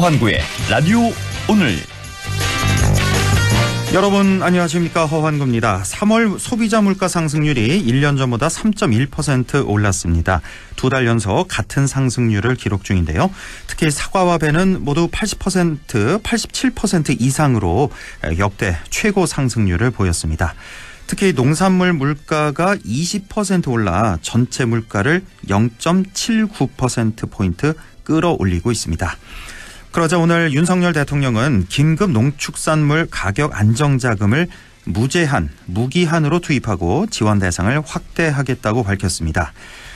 허환구의 라디오 오늘. 여러분 안녕하십니까, 허환구입니다. 3월 소비자 물가 상승률이 1년 전보다 3.1% 올랐습니다. 두 달 연속 같은 상승률을 기록 중인데요. 특히 사과와 배는 모두 80%, 87% 이상으로 역대 최고 상승률을 보였습니다. 특히 농산물 물가가 20% 올라 전체 물가를 0.79%포인트 끌어올리고 있습니다. 그러자 오늘 윤석열 대통령은 긴급 농축산물 가격 안정자금을 무기한으로 투입하고 지원 대상을 확대하겠다고 밝혔습니다.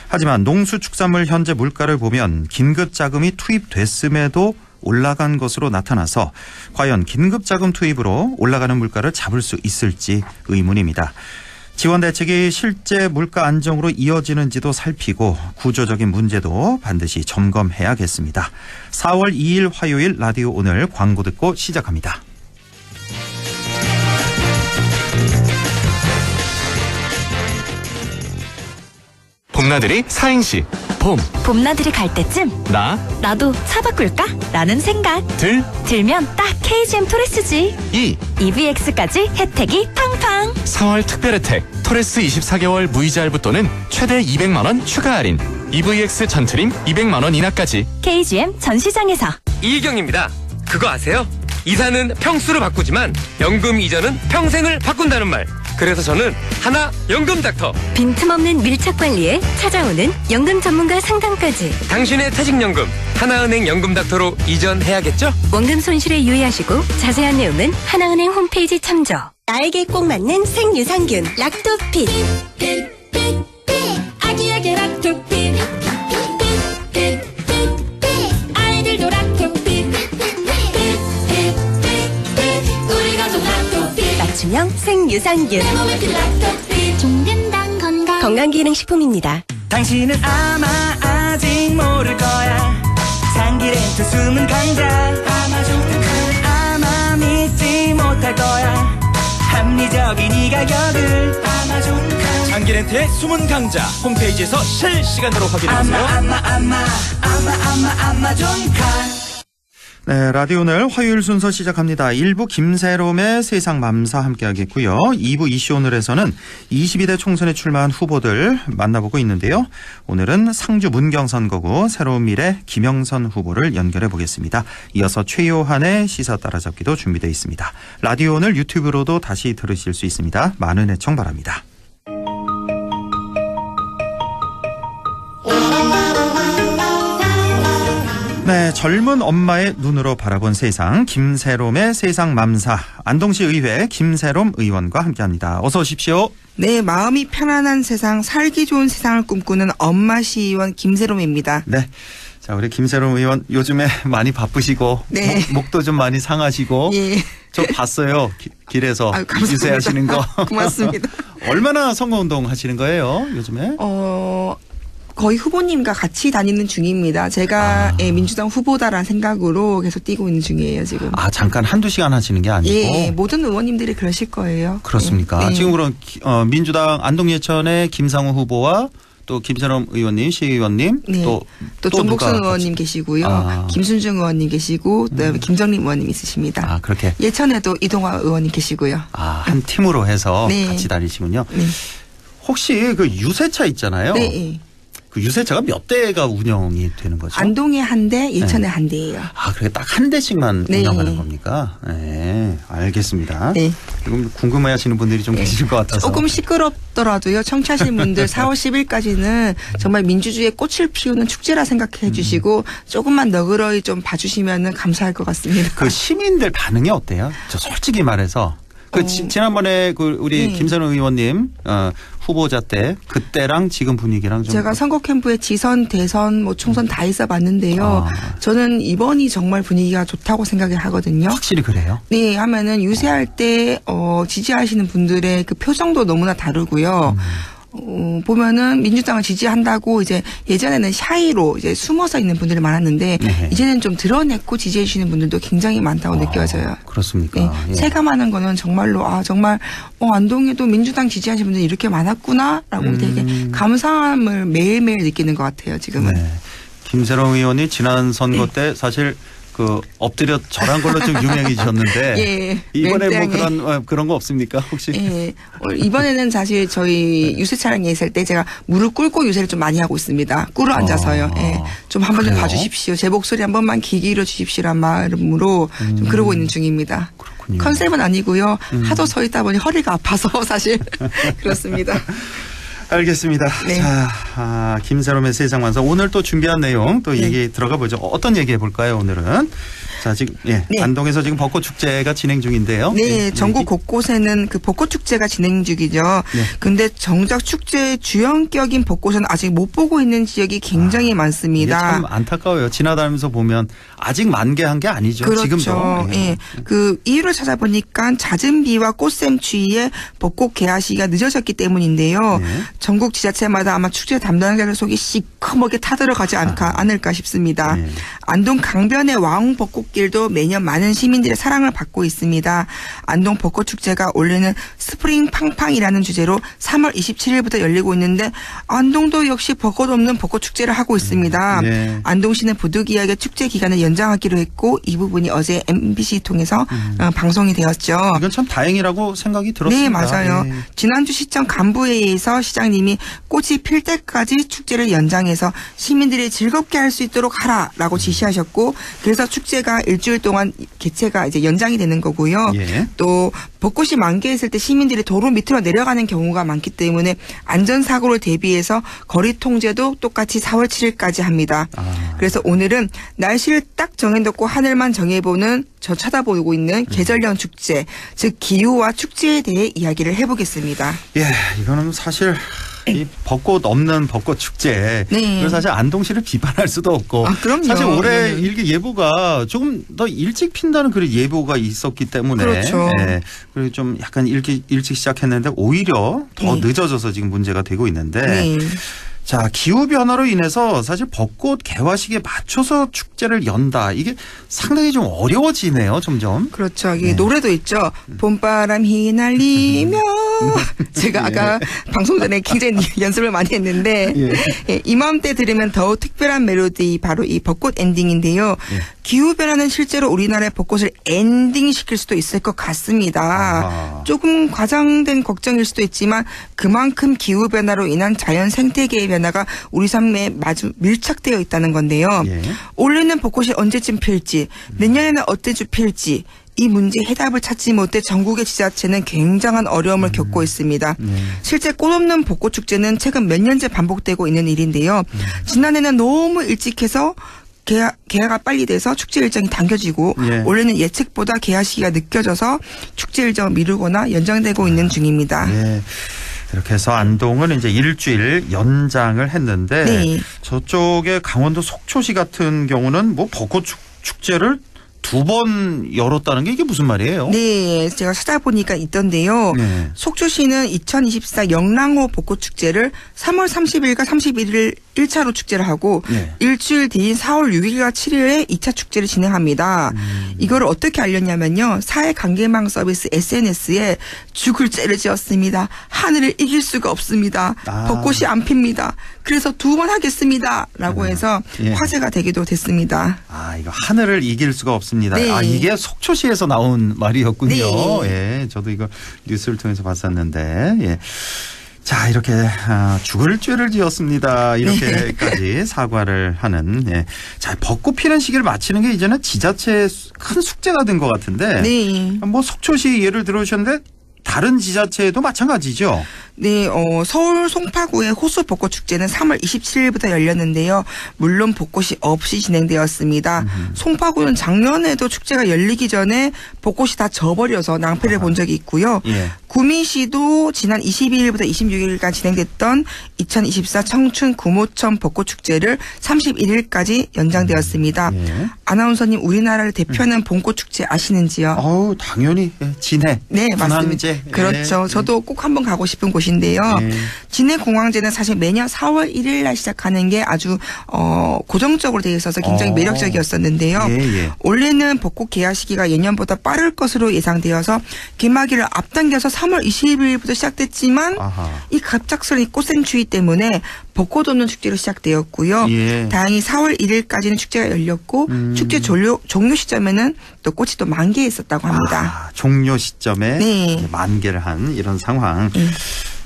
하지만 농수축산물 현재 물가를 보면 긴급 자금이 투입됐음에도 올라간 것으로 나타나서 과연 긴급 자금 투입으로 올라가는 물가를 잡을 수 있을지 의문입니다. 지원 대책이 실제 물가 안정으로 이어지는지도 살피고 구조적인 문제도 반드시 점검해야겠습니다. 4월 2일 화요일 라디오 오늘 광고 듣고 시작합니다. 봄나들이 4행시. 봄나들이 갈 때쯤 나도 차 바꿀까? 라는 생각 들면 딱 KGM 토레스지. EVX까지 혜택이 팡팡. 4월 특별 혜택 토레스 24개월 무이자 할부또는 최대 200만원 추가 할인. EVX 전트림 200만원 인하까지. KGM 전시장에서. 이희경입니다. 그거 아세요? 이사는 평수를 바꾸지만 연금 이전은 평생을 바꾼다는 말. 그래서 저는 하나 연금 닥터. 빈틈없는 밀착 관리에 찾아오는 연금 전문가 상담까지. 당신의 퇴직연금 하나은행 연금 닥터로 이전해야겠죠? 원금 손실에 유의하시고 자세한 내용은 하나은행 홈페이지 참조. 나에게 꼭 맞는 생유산균 락토핏. 아기에게 락토핏. 아이들도 락토핏. 우리 가족 락토핏. 맞춤형 생유산균. 종근당 건강기능식품입니다. 당신은 아마 아직 모를 거야. 상기렌트 숨은 강자. 아마 믿지 못할 거야. 합리적인 이 가격을. 장기렌트의 숨은 강자 홈페이지에서 실시간으로 확인하세요. 아마존카. 네, 라디오 오늘 화요일 순서 시작합니다. 1부 김세롬의 세상맘사 함께하겠고요. 2부 이슈 오늘에서는 22대 총선에 출마한 후보들 만나보고 있는데요. 오늘은 상주 문경선거구 새로운 미래 김영선 후보를 연결해 보겠습니다. 이어서 최요한의 시사 따라잡기도 준비되어 있습니다. 라디오 오늘 유튜브로도 다시 들으실 수 있습니다. 많은 애청 바랍니다. 네, 젊은 엄마의 눈으로 바라본 세상, 김세롬의 세상맘사, 안동시 의회 김세롬 의원과 함께합니다. 어서 오십시오. 네, 마음이 편안한 세상, 살기 좋은 세상을 꿈꾸는 엄마 시의원 김세롬입니다. 네, 자 우리 김세롬 의원 요즘에 많이 바쁘시고 네. 목도 좀 많이 상하시고 예. 저 봤어요. 길에서 유세하시는 거. 고맙습니다. 얼마나 선거운동 하시는 거예요 요즘에? 거의 후보님과 같이 다니는 중입니다. 제가 민주당 후보다라는 생각으로 계속 뛰고 있는 중이에요, 지금. 아, 잠깐 한두 시간 하시는 게 아니고? 예, 모든 의원님들이 그러실 거예요. 그렇습니까? 네. 지금 그럼 민주당 안동예천의 김상우 후보와 또 김세롬 의원님, 시의원님, 네. 또 전복순 의원님 계시고요. 김순중 의원님 계시고, 그다음에 김정림 의원님 있으십니다. 아, 그렇게? 예천에도 이동화 의원님 계시고요. 아, 한 팀으로 해서 네. 같이 다니시군요. 네. 혹시 그 유세차 있잖아요. 네. 그 유세차가 몇 대가 운영이 되는 거죠? 안동에 한 대, 예천에 한 대예요. 아, 그래 딱 한 대씩만 네. 운영하는 겁니까? 네, 알겠습니다. 네. 지금 궁금해하시는 분들이 좀 계실 것 같아서. 조금 시끄럽더라도요. 청취하시는 분들 4월 10일까지는 정말 민주주의의 꽃을 피우는 축제라 생각해 주시고 조금만 너그러이 좀 봐주시면 감사할 것 같습니다. 그 시민들 반응이 어때요? 저 솔직히 말해서. 지난번에 우리 김선우 의원님 후보자 때 그때랑 지금 분위기랑 좀 제가 선거 캠프에 지선, 대선, 총선 다 있어 봤는데요. 저는 이번이 정말 분위기가 좋다고 생각을 하거든요. 확실히 그래요? 네, 하면은 유세할 때 지지하시는 분들의 그 표정도 너무나 다르고요. 보면은 민주당을 지지한다고 이제 예전에는 샤이로 이제 숨어서 있는 분들이 많았는데 네. 이제는 좀 드러내고 지지해 주시는 분들도 굉장히 많다고 느껴져요. 그렇습니까? 네. 예. 체감하는 거는 정말로 정말 안동에도 민주당 지지하시는 분들이 이렇게 많았구나라고 되게 감사함을 매일매일 느끼는 것 같아요. 지금은. 네. 김세롬 의원이 지난 선거 때 사실 그 엎드려 절한 걸로 좀 유명해지셨는데 예, 이번에 뭐 맹땅에. 그런 거 없습니까 혹시? 예. 이번에는 사실 저희 유세 촬영에 있을 때 제가 무릎 꿇고 유세를 좀 많이 하고 있습니다. 꿇어 앉아서요. 예. 좀 한번 좀 그래요? 봐주십시오. 제 목소리 한 번만 귀 기울여 주십시오란 마음으로 좀 그러고 있는 중입니다. 그렇군요. 컨셉은 아니고요. 하도 서 있다 보니 허리가 아파서 사실 그렇습니다. 알겠습니다. 네. 자, 김세롬의 세상만사 오늘 또 준비한 내용 또 얘기 들어가 보죠. 어떤 얘기 해볼까요 오늘은? 자 지금 네. 안동에서 지금 벚꽃 축제가 진행 중인데요. 네, 전국 곳곳에는 그 벚꽃 축제가 진행 중이죠. 네. 근데 정작 축제의 주연격인 벚꽃은 아직 못 보고 있는 지역이 굉장히 이게 많습니다. 참 안타까워요. 지나다니면서 보면 아직 만개한 게 아니죠. 그렇죠. 지금도. 예. 그 이유를 찾아보니까 잦은 비와 꽃샘 추위에 벚꽃 개화 시기가 늦어졌기 때문인데요. 네. 전국 지자체마다 아마 축제 담당자들 속이 시커멓게 타들어가지 않을까 싶습니다. 네. 안동 강변의 와홍 벚꽃길도 매년 많은 시민들의 사랑을 받고 있습니다. 안동 벚꽃 축제가 올해는 스프링 팡팡이라는 주제로 3월 27일부터 열리고 있는데 안동도 역시 벚꽃 없는 벚꽃 축제를 하고 있습니다. 네. 안동시는 부득이하게 축제 기간을 연장하기로 했고 이 부분이 어제 MBC 통해서 방송이 되었죠. 이건 참 다행이라고 생각이 들었습니다. 네, 맞아요. 네. 지난주 시청 간부회의에서 시장님이 꽃이 필 때까지 축제를 연장해서 시민들이 즐겁게 할 수 있도록 하라라고 지시하셨고 그래서 축제가 일주일 동안 개최가 이제 연장이 되는 거고요. 예. 또 벚꽃이 만개했을 때 시민들이 도로 밑으로 내려가는 경우가 많기 때문에 안전사고를 대비해서 거리 통제도 똑같이 4월 7일까지 합니다. 그래서 오늘은 날씨를 딱 정해놓고 하늘만 정해보는 저 쳐다보고 있는 계절형 축제, 즉 기후와 축제에 대해 이야기를 해보겠습니다. 예, 이거는 사실 이 벚꽃 없는 벚꽃 축제. 네. 그래서 사실 안동시를 비판할 수도 없고. 그럼요. 사실 올해 이거는. 일기 예보가 조금 더 일찍 핀다는 그런 예보가 있었기 때문에. 그렇죠. 예, 그리고 좀 약간 일찍 시작했는데 오히려 더 네. 늦어져서 지금 문제가 되고 있는데. 네. 자, 기후변화로 인해서 사실 벚꽃 개화식에 맞춰서 축제를 연다. 이게 상당히 좀 어려워지네요, 점점. 그렇죠. 이게 노래도 있죠. 봄바람 휘날리며. 제가 아까 방송 전에 굉장히 연습을 많이 했는데 예, 이맘때 들으면 더욱 특별한 멜로디 바로 이 벚꽃 엔딩인데요. 기후변화는 실제로 우리나라의 벚꽃을 엔딩시킬 수도 있을 것 같습니다. 조금 과장된 걱정일 수도 있지만 그만큼 기후변화로 인한 자연 생태계의 변화가 우리 삶에 마주 밀착되어 있다는 건데요. 예. 올해는 벚꽃이 언제쯤 필지 내년에는 어때쯤 필지 이 문제에 해답을 찾지 못해 전국의 지자체는 굉장한 어려움을 겪고 있습니다. 실제 꽃 없는 벚꽃 축제는 최근 몇 년째 반복되고 있는 일인데요. 지난해는 너무 일찍 해서 개화가 빨리 돼서 축제 일정이 당겨지고 예. 올해는 예측보다 개화 시기가 늦겨져서 축제 일정을 미루거나 연장되고 있는 중입니다. 예. 이렇게 해서 안동은 이제 일주일 연장을 했는데 네. 저쪽에 강원도 속초시 같은 경우는 뭐 벚꽃 축제를 2번 열었다는 게 이게 무슨 말이에요? 네, 제가 찾아보니까 있던데요. 네. 속초시는 2024 영랑호 벚꽃축제를 3월 30일과 31일 1차로 축제를 하고 네. 일주일 뒤인 4월 6일과 7일에 2차 축제를 진행합니다. 이거를 어떻게 알렸냐면요. 사회관계망 서비스 SNS에 죽을 죄를 지었습니다. 하늘을 이길 수가 없습니다. 벚꽃이 안 핍니다. 그래서 2번 하겠습니다. 라고 해서 예. 화제가 되기도 됐습니다. 이거 하늘을 이길 수가 없습니다. 네. 이게 속초시에서 나온 말이었군요. 네. 예, 저도 이거 뉴스를 통해서 봤었는데, 예. 자, 이렇게 죽을 죄를 지었습니다. 이렇게까지 사과를 하는. 예. 자, 벚꽃 피는 시기를 마치는 게 이제는 지자체의 큰 숙제가 된 것 같은데, 네. 뭐 속초시 예를 들어주셨는데 다른 지자체도 마찬가지죠. 네, 서울 송파구의 호수 벚꽃 축제는 3월 27일부터 열렸는데요. 물론 벚꽃이 없이 진행되었습니다. 송파구는 작년에도 축제가 열리기 전에 벚꽃이 다 져버려서 낭패를 본 적이 있고요. 예. 구미시도 지난 22일부터 26일간 진행됐던 2024 청춘 구모천 벚꽃 축제를 31일까지 연장되었습니다. 예. 아나운서님 우리나라를 대표하는 봄꽃 축제 아시는지요? 당연히 진해. 네, 맞습니다. 분황제. 그렇죠. 예. 저도 꼭 한번 가고 싶은 곳인데요. 예. 진해공황제는 사실 매년 4월 1일 날 시작하는 게 아주 고정적으로 되어 있어서 굉장히 매력적이었었는데요. 예. 올해는 벚꽃 개화 시기가 예년보다 빠를 것으로 예상되어서 개막일을 앞당겨서 3월 20일부터 시작됐지만 아하. 이 갑작스러운 꽃샘추위 때문에 벚꽃 없는 축제로 시작되었고요. 예. 다행히 4월 1일까지는 축제가 열렸고 축제 종료 시점에는 또 꽃이 또 만개했었다고 합니다. 종료 시점에 네. 만개를 한 이런 상황.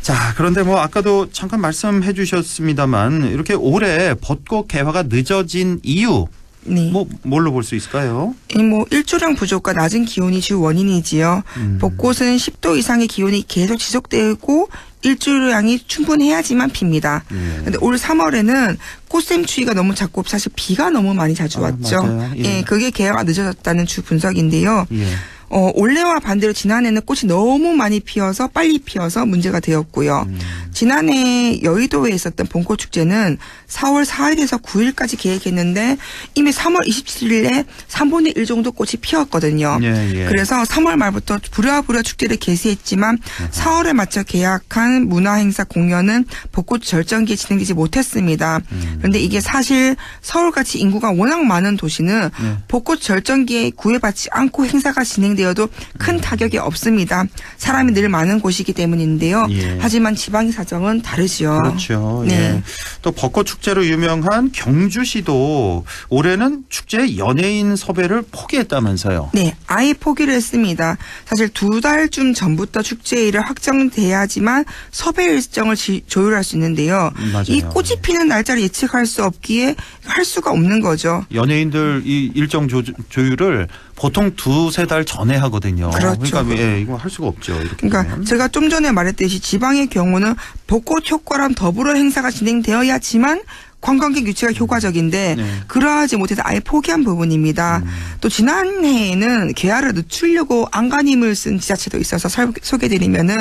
자, 그런데 뭐 아까도 잠깐 말씀해 주셨습니다만 이렇게 올해 벚꽃 개화가 늦어진 이유 네. 뭐 뭘로 볼 수 있을까요? 뭐 일조량 부족과 낮은 기온이 주 원인이지요. 벚꽃은 10도 이상의 기온이 계속 지속되고 일조량이 충분해야지만 핍니다. 그런데 올 3월에는 꽃샘추위가 너무 잦고 사실 비가 너무 많이 자주 왔죠. 맞아요. 예. 그게 개화가 늦어졌다는 주 분석인데요. 예. 올해와 반대로 지난해는 꽃이 너무 많이 피어서 빨리 피어서 문제가 되었고요. 지난해 여의도에 있었던 봄꽃 축제는 4월 4일에서 9일까지 계획했는데 이미 3월 27일에 3분의 1 정도 꽃이 피었거든요. 예. 그래서 3월 말부터 부랴부랴 축제를 개시했지만 4월에 맞춰 계약한 문화행사 공연은 벚꽃 절정기에 진행되지 못했습니다. 그런데 이게 사실 서울같이 인구가 워낙 많은 도시는 벚꽃 절정기에 구애받지 않고 행사가 진행되어도 큰 타격이 없습니다. 사람이 늘 많은 곳이기 때문인데요. 예. 하지만 지방의 사정은 다르죠. 그렇죠. 네. 예. 또 벚꽃 축제로 유명한 경주시도 올해는 축제 연예인 섭외를 포기했다면서요. 네, 아예 포기를 했습니다. 사실 2달쯤 전부터 축제 일을 확정돼야지만 섭외 일정을 조율할 수 있는데요. 맞아요. 이 꽃이 피는 날짜를 예측할 수 없기에 할 수가 없는 거죠. 연예인들 이 일정 조율을 보통 2-3달 전에 하거든요. 그렇죠. 그러니까 예, 이거 할 수가 없죠. 이렇게 그러니까 되면. 제가 좀 전에 말했듯이 지방의 경우는 벚꽃 효과랑 더불어 행사가 진행되어야지만 관광객 유치가 효과적인데 그러하지 못해서 아예 포기한 부분입니다. 또 지난해에는 개화를 늦추려고 안간힘을 쓴 지자체도 있어서 소개드리면은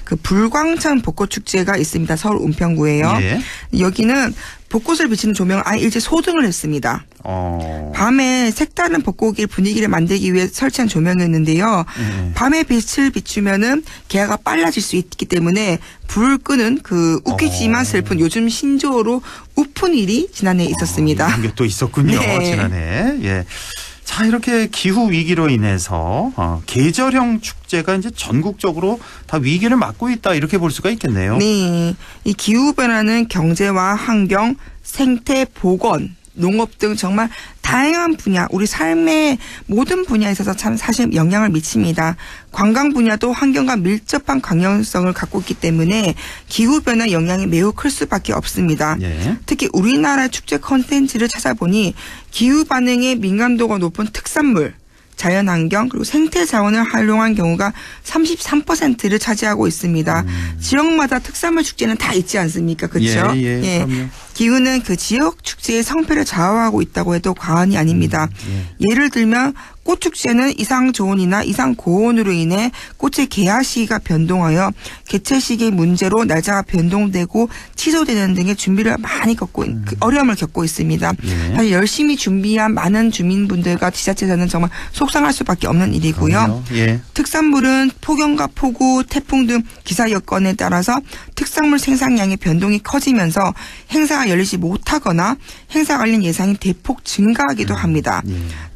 그 불광천 벚꽃 축제가 있습니다. 서울 은평구에요. 예. 여기는 벚꽃을 비치는 조명을 아예 일제 소등을 했습니다. 밤에 색다른 벚꽃 분위기를 만들기 위해 설치한 조명이었는데요. 밤에 빛을 비추면은 개화가 빨라질 수 있기 때문에 불을 끄는 그 웃기지만 슬픈 요즘 신조어로 우픈 일이 지난해에 있었습니다. 이런 게 또 있었군요. 네. 지난해. 예. 자, 이렇게 기후 위기로 인해서 계절형 축제가 이제 전국적으로 다 위기를 맞고 있다 이렇게 볼 수가 있겠네요. 네, 이 기후 변화는 경제와 환경, 생태, 보건, 농업 등 정말 다양한 분야, 우리 삶의 모든 분야에 있어서 참 사실 영향을 미칩니다. 관광 분야도 환경과 밀접한 강연성을 갖고 있기 때문에 기후변화 영향이 매우 클 수밖에 없습니다. 예. 특히 우리나라 축제 콘텐츠를 찾아보니 기후 반응에 민감도가 높은 특산물, 자연환경 그리고 생태 자원을 활용한 경우가 33%를 차지하고 있습니다. 지역마다 특산물 축제는 다 있지 않습니까? 그렇죠? 예. 기후는 그 지역 축제의 성패를 좌우하고 있다고 해도 과언이 아닙니다. 예를 들면 꽃축제는 이상 저온이나 이상 고온으로 인해 꽃의 개화 시기가 변동하여 개최 시기 문제로 날짜가 변동되고 취소되는 등의 준비를 많이 어려움을 겪고 있습니다. 사실 열심히 준비한 많은 주민분들과 지자체에서는 정말 속상할 수밖에 없는 일이고요. 특산물은 폭염과 폭우, 태풍 등 기사 여건에 따라서 특산물 생산량의 변동이 커지면서 행사가 열리지 못하거나 행사 관련 예산이 대폭 증가하기도 합니다.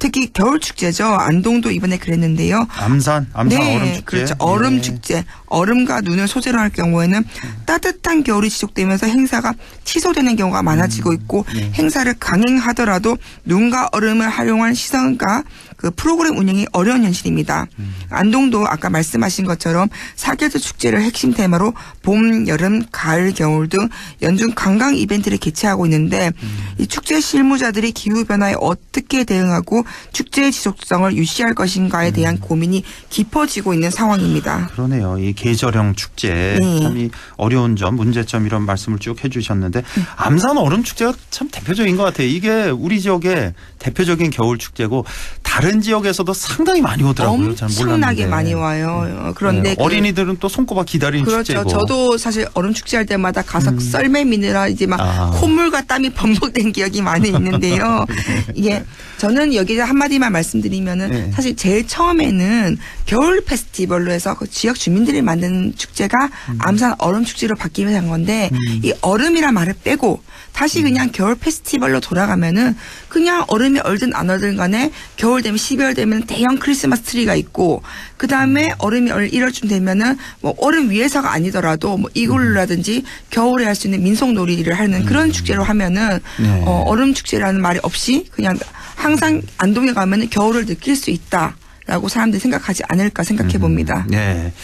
특히 겨울축제죠. 안동도 이번에 그랬는데요. 암산 네, 얼음축제. 그렇죠. 얼음축제. 얼음과 눈을 소재로 할 경우에는 따뜻한 겨울이 지속되면서 행사가 취소되는 경우가 많아지고 있고 행사를 강행하더라도 눈과 얼음을 활용한 시선과 그 프로그램 운영이 어려운 현실입니다. 안동도 아까 말씀하신 것처럼 사계절 축제를 핵심 테마로 봄, 여름, 가을, 겨울 등 연중 관광 이벤트를 개최하고 있는데 이 축제 실무자들이 기후변화에 어떻게 대응하고 축제의 지속성을 유지할 것인가에 대한 고민이 깊어지고 있는 상황입니다. 그러네요. 이 계절형 축제 참 이 어려운 점, 문제점 이런 말씀을 쭉 해주셨는데 암산 얼음축제가 참 대표적인 것 같아요. 이게 우리 지역의 대표적인 겨울 축제고 다른 지역에서도 상당히 많이 오더라고요. 잘 몰랐는데. 엄청나게 많이 와요. 그런데 어린이들은 또 손꼽아 기다리는 그렇죠. 축제고. 저도 사실 얼음 축제 할 때마다 가서 썰매 미느라 이제 막 콧물과 땀이 범벅된 기억이 많이 있는데요. 이게 저는 여기서 한마디만 말씀드리면은 사실 제일 처음에는 겨울 페스티벌로 해서 그 지역 주민들이 만든 축제가 암산 얼음 축제로 바뀌면서 한 건데 이 얼음이란 말을 빼고 다시 그냥 겨울 페스티벌로 돌아가면은 그냥 얼음이 얼든 안 얼든 간에 겨울 되면 그다음에 12월 되면 대형 크리스마스 트리가 있고 그다음에 얼음이 1월쯤 되면은 뭐 얼음 위에서가 아니더라도 뭐 이글루라든지 겨울에 할 수 있는 민속놀이를 하는 그런 축제로 하면은 네. 얼음 축제라는 말이 없이 그냥 항상 안동에 가면은 겨울을 느낄 수 있다라고 사람들이 생각하지 않을까 생각해 봅니다. 네.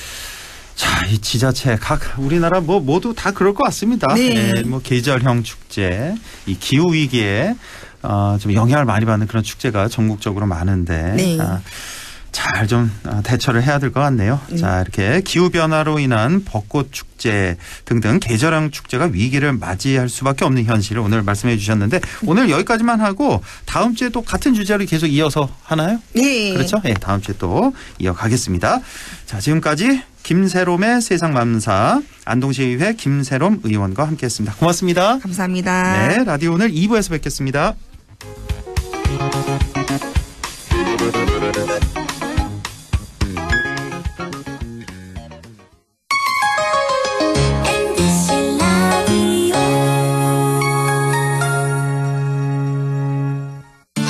자, 이 지자체 각 우리나라 뭐 모두 다 그럴 것 같습니다. 네. 뭐 계절형 축제, 이 기후 위기에 좀 영향을 많이 받는 그런 축제가 전국적으로 많은데 네. 잘 좀 대처를 해야 될 것 같네요. 자, 이렇게 기후 변화로 인한 벚꽃 축제 등등 계절형 축제가 위기를 맞이할 수밖에 없는 현실을 오늘 말씀해 주셨는데 오늘 여기까지만 하고 다음 주에 또 같은 주제로 계속 이어서 하나요? 네. 그렇죠? 네, 다음 주에 또 이어가겠습니다. 자, 지금까지 김새롬의 세상맘사 안동시의회 김새롬 의원과 함께했습니다. 고맙습니다. 감사합니다. 네, 라디오 오늘 2부에서 뵙겠습니다. MBC 라디오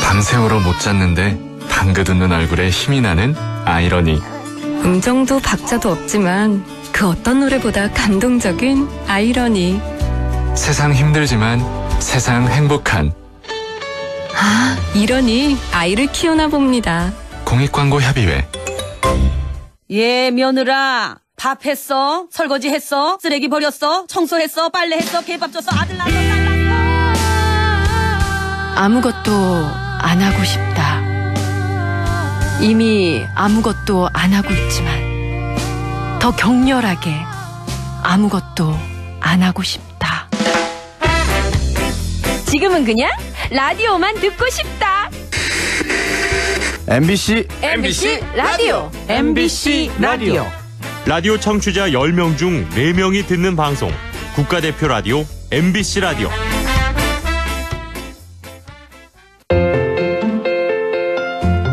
밤새우로 못 잤는데 방긋 웃는 얼굴에 힘이 나는 아이러니. 음정도 박자도 없지만 그 어떤 노래보다 감동적인 아이러니. 세상 힘들지만 세상 행복한 아, 이러니 아이를 키우나 봅니다. 공익광고협의회. 예, 며느라. 밥 했어? 설거지 했어? 쓰레기 버렸어? 청소했어? 빨래했어? 개밥 줬어? 아들 낳았어? 딸 낳았어? 아무것도 안 하고 싶다. 이미 아무것도 안 하고 있지만 더 격렬하게 아무것도 안 하고 싶다. 지금은 그냥 라디오만 듣고 싶다. MBC 라디오. MBC 라디오. 라디오 청취자 10명 중 4명이 듣는 방송. 국가대표 라디오 MBC 라디오.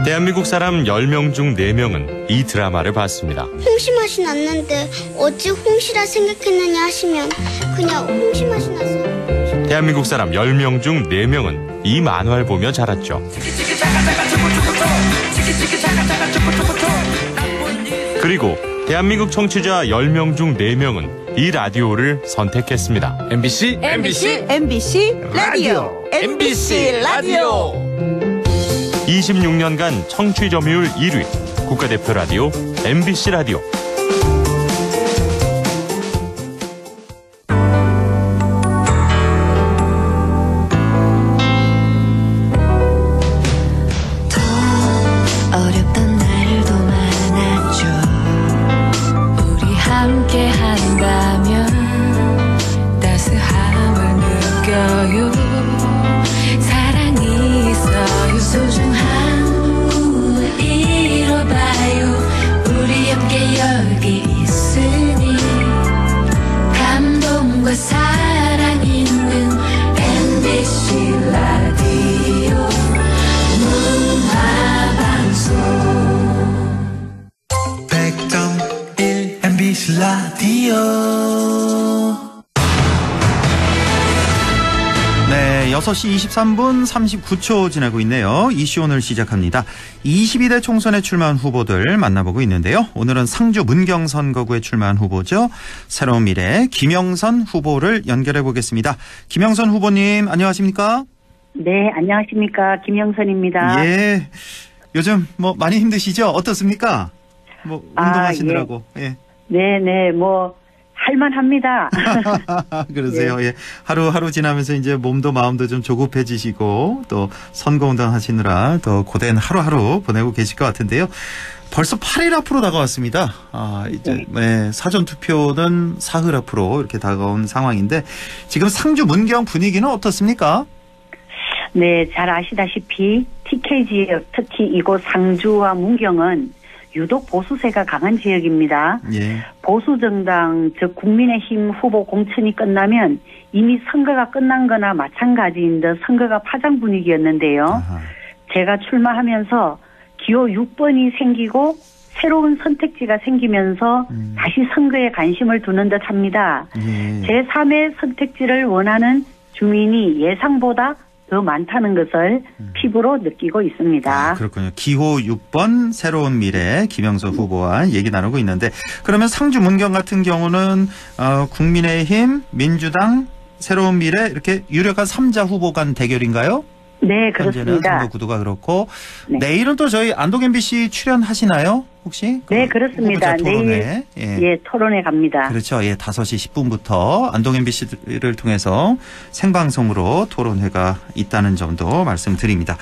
대한민국 사람 10명 중 4명은 이 드라마를 봤습니다. 홍시 맛이 났는데 어찌 홍시라 생각했느냐 하시면 그냥 홍시 맛이 나서. 대한민국 사람 10명 중 4명은 이 만화를 보며 자랐죠. 그리고 대한민국 청취자 10명 중 4명은 이 라디오를 선택했습니다. MBC 라디오. MBC 라디오. 26년간 청취 점유율 1위 국가대표 라디오 MBC 라디오. 어렵던 날도 많았죠. 우리 함께 한다면 따스함을 느껴요. 사랑이 있어요. 소중한 꿈을 이뤄봐요. 우리 함께 여기 있으니 감동과 사랑 있는 MBC 라디오 문화방송 100.1 MBC 라디오. 네, 6시 23분 39초 지나고 있네요. 이슈 오늘 시작합니다. 22대 총선에 출마한 후보들 만나보고 있는데요. 오늘은 상주 문경 선거구에 출마한 후보죠. 새로운 미래 김영선 후보를 연결해 보겠습니다. 김영선 후보님 안녕하십니까? 네, 안녕하십니까. 김영선입니다. 예. 요즘 뭐 많이 힘드시죠? 어떻습니까? 뭐 운동하시느라고. 예. 네네, 뭐 할만합니다. 그러세요. 네. 예. 하루하루 지나면서 이제 몸도 마음도 좀 조급해지시고 또 선거운동 하시느라 더 고된 하루하루 보내고 계실 것 같은데요. 벌써 8일 앞으로 다가왔습니다. 이제 네, 사전 투표는 사흘 앞으로 이렇게 다가온 상황인데 지금 상주 문경 분위기는 어떻습니까? 네, 잘 아시다시피 TK 지역, 특히 이곳 상주와 문경은 유독 보수세가 강한 지역입니다. 예. 보수정당, 즉 국민의힘 후보 공천이 끝나면 이미 선거가 끝난 거나 마찬가지인 듯 선거가 파장 분위기였는데요. 아하. 제가 출마하면서 기호 6번이 생기고 새로운 선택지가 생기면서 다시 선거에 관심을 두는 듯합니다. 예. 제3의 선택지를 원하는 주민이 예상보다 더 많다는 것을 피부로 느끼고 있습니다. 아, 그렇군요. 기호 6번 새로운 미래 김영선 후보와 얘기 나누고 있는데 그러면 상주 문경 같은 경우는 국민의힘, 민주당, 새로운 미래 이렇게 유력한 3자 후보 간 대결인가요? 네, 현재는 그렇습니다. 선거 구도가 그렇고 네. 내일은 또 저희 안동 MBC 출연하시나요? 혹시? 네, 그렇습니다. 후보자 토론회. 내일 토론회 갑니다. 그렇죠. 5시 10분부터 안동 MBC를 통해서 생방송으로 토론회가 있다는 점도 말씀드립니다.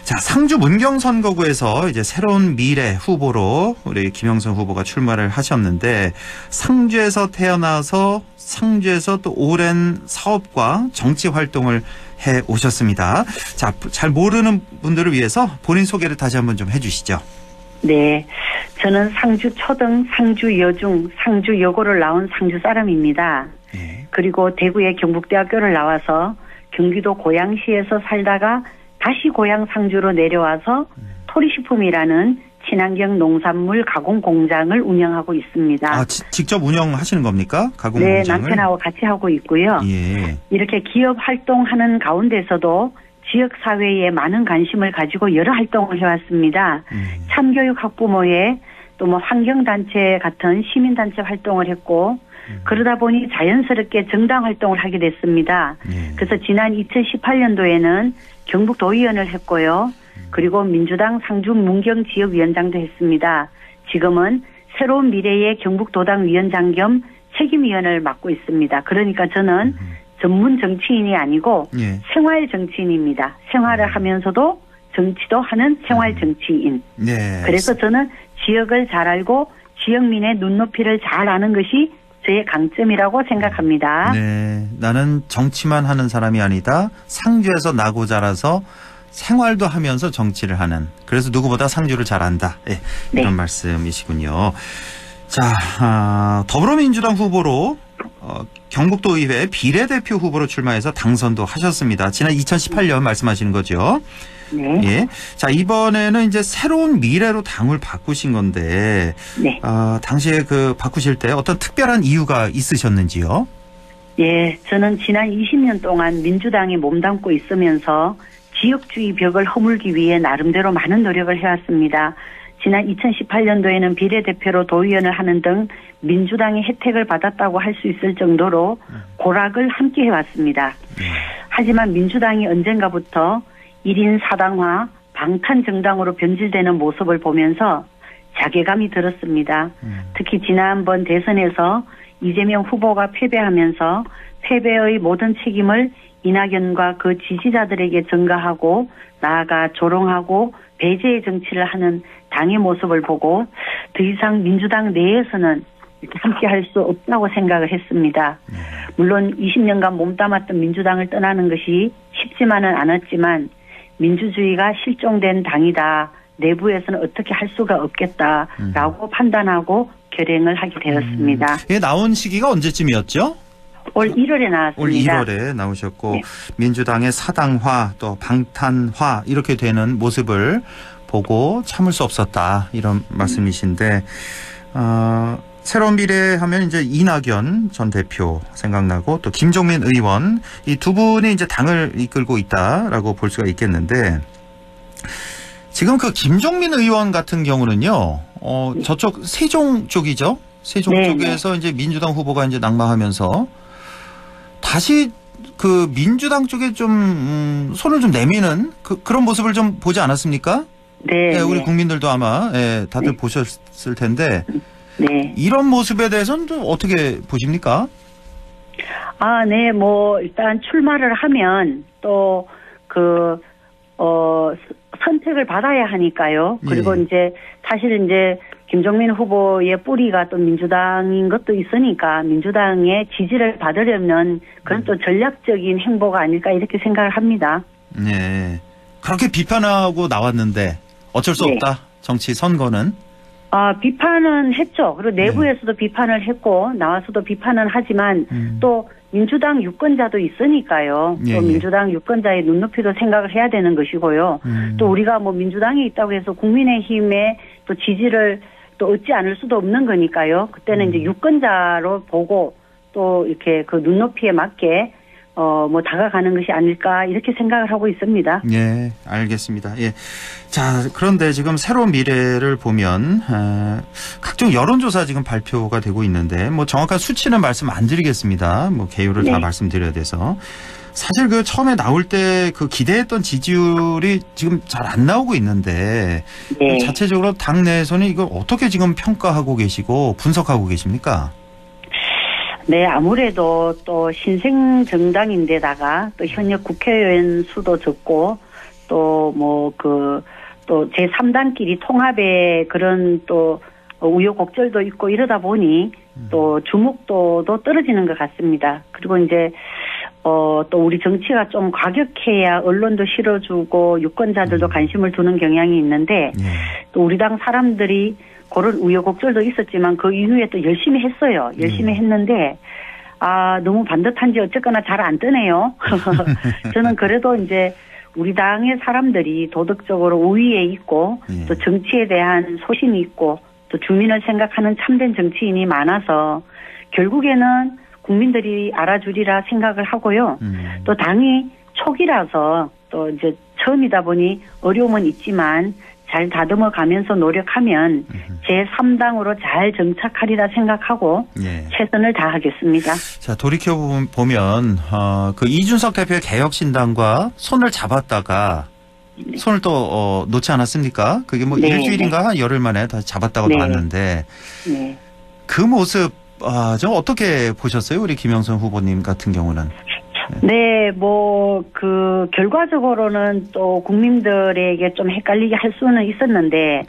자, 상주 문경 선거구에서 이제 새로운 미래 후보로 우리 김영선 후보가 출마를 하셨는데 상주에서 태어나서 상주에서 또 오랜 사업과 정치 활동을 해 오셨습니다. 자, 잘 모르는 분들을 위해서 본인 소개를 다시 한번 좀 해주시죠. 네, 저는 상주 초등, 상주 여중, 상주 여고를 나온 상주 사람입니다. 그리고 대구의 경북대학교를 나와서 경기도 고양시에서 살다가 다시 고향 상주로 내려와서 토리식품이라는 친환경 농산물 가공 공장을 운영하고 있습니다. 아, 직접 운영하시는 겁니까? 가공 네, 공장을? 남편하고 같이 하고 있고요. 예. 이렇게 기업 활동하는 가운데서도 지역사회에 많은 관심을 가지고 여러 활동을 해왔습니다. 참교육 학부모회 또 뭐 환경단체 같은 시민단체 활동을 했고 그러다 보니 자연스럽게 정당 활동을 하게 됐습니다. 그래서 지난 2018년도에는 경북도의원을 했고요. 그리고 민주당 상주 문경 지역위원장도 했습니다. 지금은 새로운 미래의 경북도당 위원장 겸 책임위원을 맡고 있습니다. 그러니까 저는 전문 정치인이 아니고 생활 정치인입니다. 생활을 하면서도 정치도 하는 생활 정치인. 네. 그래서 저는 지역을 잘 알고 지역민의 눈높이를 잘 아는 것이 저의 강점이라고 생각합니다. 네, 나는 정치만 하는 사람이 아니다. 상주에서 나고 자라서 생활도 하면서 정치를 하는. 그래서 누구보다 상주를 잘 안다. 네, 이런 말씀이시군요. 자, 더불어민주당 후보로 경북도 의회 비례대표 후보로 출마해서 당선도 하셨습니다. 지난 2018년 말씀하시는 거죠. 네. 예. 자, 이번에는 이제 새로운 미래로 당을 바꾸신 건데, 네. 당시에 바꾸실 때 어떤 특별한 이유가 있으셨는지요? 예, 저는 지난 20년 동안 민주당에 몸담고 있으면서 지역주의 벽을 허물기 위해 나름대로 많은 노력을 해왔습니다. 지난 2018년도에는 비례대표로 도의원을 하는 등 민주당의 혜택을 받았다고 할 수 있을 정도로 고락을 함께 해왔습니다. 하지만 민주당이 언젠가부터 1인 사당화, 방탄정당으로 변질되는 모습을 보면서 자괴감이 들었습니다. 특히 지난번 대선에서 이재명 후보가 패배하면서 패배의 모든 책임을 이낙연과 그 지지자들에게 전가하고 나아가 조롱하고 배제의 정치를 하는 당의 모습을 보고 더 이상 민주당 내에서는 이렇게 함께 할 수 없다고 생각을 했습니다. 물론 20년간 몸담았던 민주당을 떠나는 것이 쉽지만은 않았지만 민주주의가 실종된 당이다. 내부에서는 어떻게 할 수가 없겠다라고 판단하고 결행을 하게 되었습니다. 예, 나온 시기가 언제쯤이었죠? 올 1월에 나왔습니다. 올 1월에 나오셨고 민주당의 사당화 또 방탄화 이렇게 되는 모습을 보고 참을 수 없었다 이런 말씀이신데 새로운 미래 하면 이제 이낙연 전 대표 생각나고 또 김종민 의원 이 두 분이 이제 당을 이끌고 있다라고 볼 수가 있겠는데 지금 그 김종민 의원 같은 경우는요 저쪽 세종 쪽이죠. 세종 쪽에서 이제 민주당 후보가 이제 낙마하면서 다시 그 민주당 쪽에 좀 손을 좀 내미는 그런 모습을 좀 보지 않았습니까? 네. 우리 국민들도 아마 다들 보셨을 텐데 이런 모습에 대해서는 좀 어떻게 보십니까? 네, 뭐 일단 출마를 하면 또 선택을 받아야 하니까요. 그리고 이제 사실 이제 김종민 후보의 뿌리가 또 민주당인 것도 있으니까 민주당의 지지를 받으려면 그런 또 전략적인 행보가 아닐까 이렇게 생각을 합니다. 네. 그렇게 비판하고 나왔는데 어쩔 수 없다. 정치 선거는. 비판은 했죠. 그리고 내부에서도 비판을 했고 나와서도 비판은 하지만 또 민주당 유권자도 있으니까요. 또 민주당 유권자의 눈높이도 생각을 해야 되는 것이고요. 또 우리가 뭐 민주당에 있다고 해서 국민의힘의 또 지지를 또 얻지 않을 수도 없는 거니까요. 그때는 이제 유권자로 보고 또 이렇게 그 눈높이에 맞게 뭐 다가가는 것이 아닐까 이렇게 생각을 하고 있습니다. 예, 알겠습니다. 예. 자, 그런데 지금 새로운 미래를 보면 각종 여론조사 지금 발표가 되고 있는데 뭐 정확한 수치는 말씀 안 드리겠습니다. 뭐 개요를 다 말씀드려야 돼서. 사실 그 처음에 나올 때 그 기대했던 지지율이 지금 잘 안 나오고 있는데 자체적으로 당내에서는 이걸 어떻게 지금 평가하고 계시고 분석하고 계십니까? 네, 아무래도 또 신생 정당인데다가 또 현역 국회의원 수도 적고 또 뭐 또 제3당끼리 통합의 그런 또 우여곡절도 있고 이러다 보니 또 주목도도 떨어지는 것 같습니다. 그리고 이제 또 우리 정치가 좀 과격해야 언론도 실어주고 유권자들도 관심을 두는 경향이 있는데 또 우리 당 사람들이 그런 우여곡절도 있었지만 그 이후에 또 열심히 했어요. 열심히 했는데 너무 반듯한지 어쨌거나 잘 안 뜨네요. 저는 그래도 이제 우리 당의 사람들이 도덕적으로 우위에 있고 또 정치에 대한 소신이 있고 또 주민을 생각하는 참된 정치인이 많아서 결국에는 국민들이 알아주리라 생각을 하고요. 또 당이 초기라서 또 이제 처음이다 보니 어려움은 있지만 잘 다듬어 가면서 노력하면 제3당으로 잘 정착하리라 생각하고 최선을 다하겠습니다. 자, 돌이켜 보면 그 이준석 대표의 개혁신당과 손을 잡았다가 손을 또 놓지 않았습니까? 그게 뭐 일주일인가 열흘 만에 다시 잡았다고 나왔는데 그 모습 좀 어떻게 보셨어요? 우리 김영선 후보님 같은 경우는. 네, 뭐, 결과적으로는 또 국민들에게 좀 헷갈리게 할 수는 있었는데,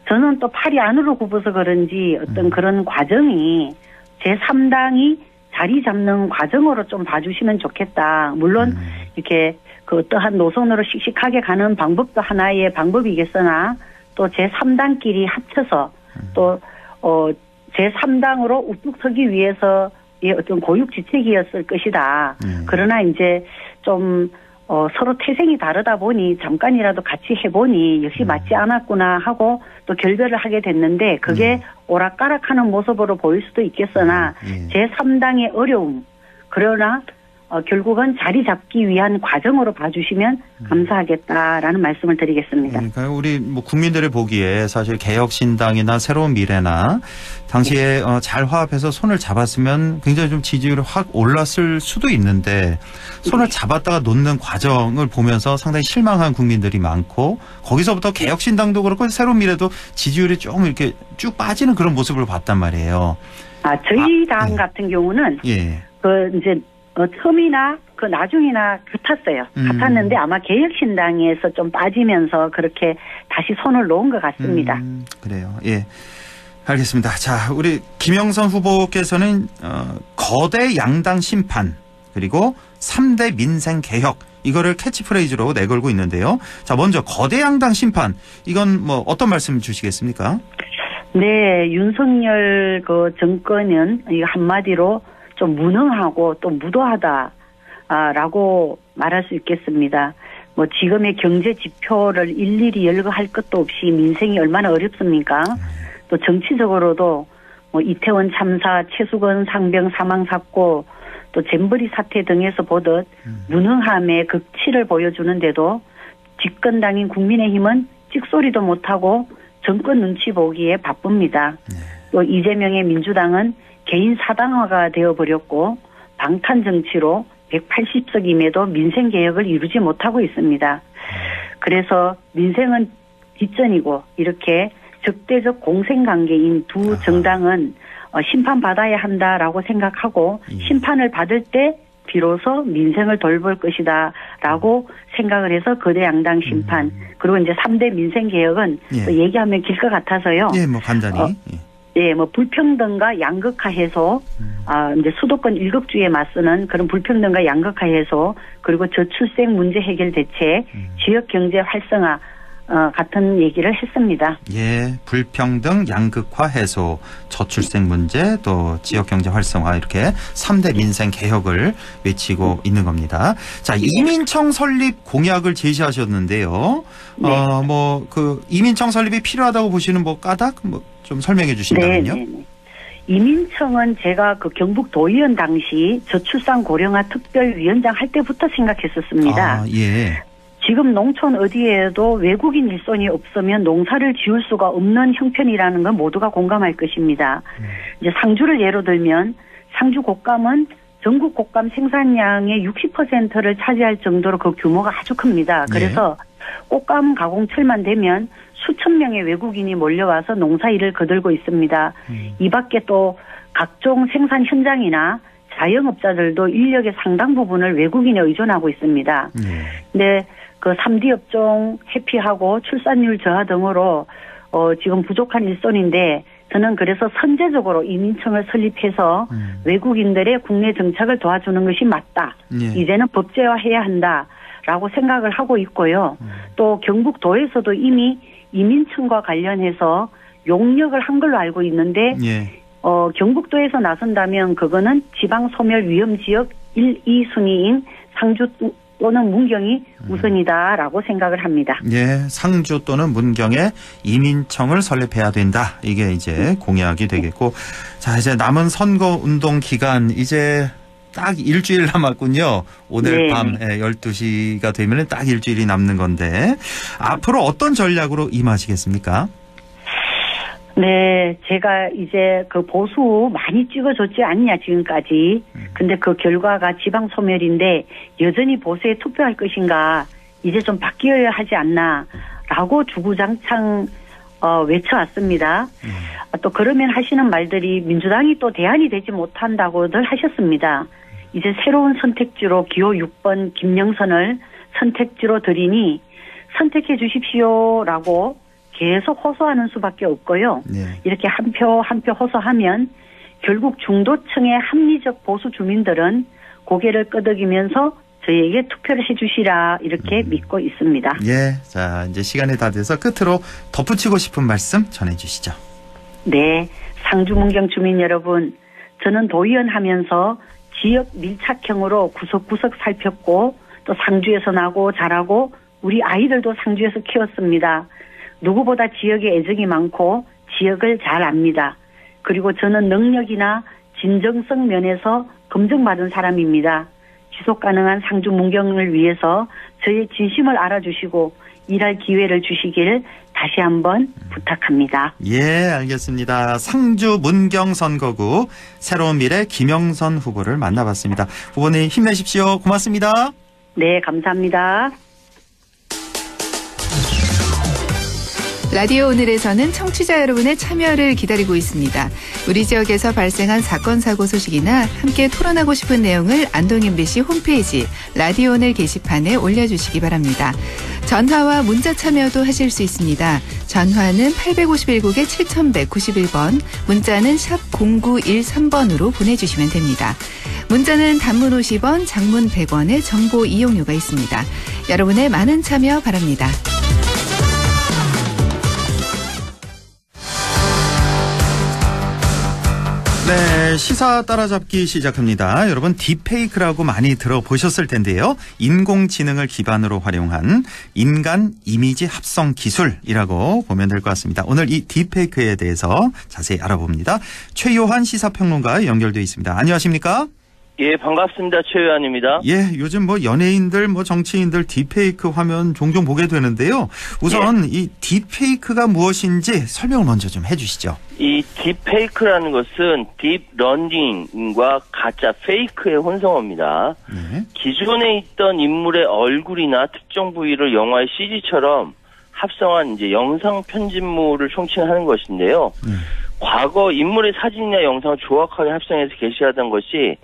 저는 또 팔이 안으로 굽어서 그런지 어떤 그런 과정이 제3당이 자리 잡는 과정으로 좀 봐주시면 좋겠다. 물론, 이렇게 어떠한 노선으로 씩씩하게 가는 방법도 하나의 방법이겠으나, 또 제3당끼리 합쳐서, 또, 제3당으로 우뚝 서기 위해서 어떤 고육지책이었을 것이다. 그러나 이제 좀 서로 태생이 다르다 보니 잠깐이라도 같이 해보니 역시 맞지 않았구나 하고 또 결별을 하게 됐는데 그게 오락가락하는 모습으로 보일 수도 있겠으나 제3당의 어려움 그러나 결국은 자리 잡기 위한 과정으로 봐주시면 감사하겠다라는 말씀을 드리겠습니다. 그러니까 우리 뭐 국민들이 보기에 사실 개혁신당이나 새로운 미래나 당시에 잘 화합해서 손을 잡았으면 굉장히 좀 지지율이 확 올랐을 수도 있는데 손을 잡았다가 놓는 과정을 보면서 상당히 실망한 국민들이 많고 거기서부터 개혁신당도 그렇고 새로운 미래도 지지율이 조금 이렇게 쭉 빠지는 그런 모습을 봤단 말이에요. 저희 당 같은 경우는 이제 처음이나 나중이나 같았어요. 같았는데 아마 개혁신당에서 좀 빠지면서 그렇게 다시 손을 놓은 것 같습니다. 그래요. 예. 알겠습니다. 자, 우리 김영선 후보께서는 거대 양당 심판 그리고 3대 민생 개혁 이거를 캐치프레이즈로 내걸고 있는데요. 자, 먼저 거대 양당 심판 이건 뭐 어떤 말씀 주시겠습니까? 네, 윤석열 정권은 한마디로 좀 무능하고 또 무도하다라고 말할 수 있겠습니다. 뭐 지금의 경제 지표를 일일이 열거할 것도 없이 민생이 얼마나 어렵습니까? 또 정치적으로도 뭐 이태원 참사, 최수건 상병 사망 사고, 또 잼버리 사태 등에서 보듯 무능함의 극치를 보여주는데도 집권당인 국민의힘은 찍소리도 못하고 정권 눈치 보기에 바쁩니다. 또 이재명의 민주당은 개인 사당화가 되어버렸고 방탄 정치로 180석임에도 민생 개혁을 이루지 못하고 있습니다. 그래서 민생은 뒷전이고 이렇게 적대적 공생관계인 두 정당은 심판받아야 한다라고 생각하고 심판을 받을 때 비로소 민생을 돌볼 것이다 라고 생각을 해서 거대 양당 심판 그리고 이제 3대 민생 개혁은 또 얘기하면 길 것 같아서요. 예, 뭐 간단히. 뭐 불평등과 양극화 해소, 이제 수도권 일극주의에 맞서는 그런 불평등과 양극화 해소, 그리고 저출생 문제 해결 대책, 지역 경제 활성화, 같은 얘기를 했습니다. 예, 불평등, 양극화 해소, 저출생 문제, 또 지역 경제 활성화 이렇게 3대 민생 개혁을 외치고 있는 겁니다. 자, 이민청 설립 공약을 제시하셨는데요. 뭐 이민청 설립이 필요하다고 보시는 뭐 까닭 뭐 좀 설명해 주신다면요. 네. 이민청은 제가 그 경북 도의원 당시 저출산 고령화 특별위원장 할 때부터 생각했었습니다. 예. 지금 농촌 어디에도 외국인 일손이 없으면 농사를 지을 수가 없는 형편이라는 건 모두가 공감할 것입니다. 이제 상주를 예로 들면 상주 곶감은 전국 곶감 생산량의 60%를 차지할 정도로 그 규모가 아주 큽니다. 그래서 곶감 가공철만 되면 수천 명의 외국인이 몰려와서 농사일을 거들고 있습니다. 이 밖에 또 각종 생산 현장이나 자영업자들도 인력의 상당 부분을 외국인에 의존하고 있습니다. 근데 그 3D 업종 회피하고 출산율 저하 등으로 지금 부족한 일손인데 저는 그래서 선제적으로 이민청을 설립해서 외국인들의 국내 정착을 도와주는 것이 맞다. 이제는 법제화해야 한다라고 생각을 하고 있고요. 또 경북도에서도 이미 이민청과 관련해서 용역을 한 걸로 알고 있는데 경북도에서 나선다면 그거는 지방소멸 위험지역 1, 2순위인 상주 또는 문경이 우선이다라고 생각을 합니다. 예, 상주 또는 문경에 이민청을 설립해야 된다. 이게 이제 공약이 되겠고, 자 이제 남은 선거운동 기간 이제 딱 일주일 남았군요. 오늘 밤 12시가 되면 딱 일주일이 남는 건데 앞으로 어떤 전략으로 임하시겠습니까? 네, 제가 이제 그 보수 많이 찍어줬지 않냐 지금까지. 근데 그 결과가 지방 소멸인데 여전히 보수에 투표할 것인가 이제 좀 바뀌어야 하지 않나라고 주구장창 외쳐왔습니다. 또 그러면 하시는 말들이 민주당이 또 대안이 되지 못한다고들 하셨습니다. 이제 새로운 선택지로 기호 6번 김영선을 선택지로 들이니 선택해 주십시오라고 계속 호소하는 수밖에 없고요. 이렇게 한 표 한 표 호소하면 결국 중도층의 합리적 보수 주민들은 고개를 끄덕이면서 저희에게 투표를 해주시라 이렇게 믿고 있습니다. 예, 자 이제 시간이 다 돼서 끝으로 덧붙이고 싶은 말씀 전해주시죠. 네, 상주 문경 주민 여러분, 저는 도의원 하면서 지역 밀착형으로 구석구석 살폈고 또 상주에서 나고 자라고 우리 아이들도 상주에서 키웠습니다. 누구보다 지역에 애정이 많고 지역을 잘 압니다. 그리고 저는 능력이나 진정성 면에서 검증받은 사람입니다. 지속 가능한 상주 문경을 위해서 저의 진심을 알아주시고 일할 기회를 주시길 다시 한번 부탁합니다. 예, 알겠습니다. 상주 문경 선거구 새로운 미래 김영선 후보를 만나봤습니다. 후보님 힘내십시오. 고맙습니다. 네, 감사합니다. 라디오 오늘에서는 청취자 여러분의 참여를 기다리고 있습니다. 우리 지역에서 발생한 사건 사고 소식이나 함께 토론하고 싶은 내용을 안동 MBC 홈페이지 라디오 오늘 게시판에 올려주시기 바랍니다. 전화와 문자 참여도 하실 수 있습니다. 전화는 851국에 7191번, 문자는 샵 0913번으로 보내주시면 됩니다. 문자는 단문 50원, 장문 100원의 정보 이용료가 있습니다. 여러분의 많은 참여 바랍니다. 네, 시사 따라잡기 시작합니다. 여러분 딥페이크라고 많이 들어보셨을 텐데요. 인공지능을 기반으로 활용한 인간 이미지 합성 기술이라고 보면 될 것 같습니다. 오늘 이 딥페이크에 대해서 자세히 알아봅니다. 최요한 시사평론가 연결되어 있습니다. 안녕하십니까? 예, 반갑습니다. 최요한입니다. 예, 요즘 뭐 연예인들, 뭐 정치인들 딥페이크 화면 종종 보게 되는데요. 우선 이 딥페이크가 무엇인지 설명을 먼저 좀 해주시죠. 이 딥페이크라는 것은 딥러닝과 가짜 페이크의 혼성어입니다. 기존에 있던 인물의 얼굴이나 특정 부위를 영화의 CG처럼 합성한 이제 영상 편집물을 총칭하는 것인데요. 과거 인물의 사진이나 영상을 조악하게 합성해서 게시하던 것이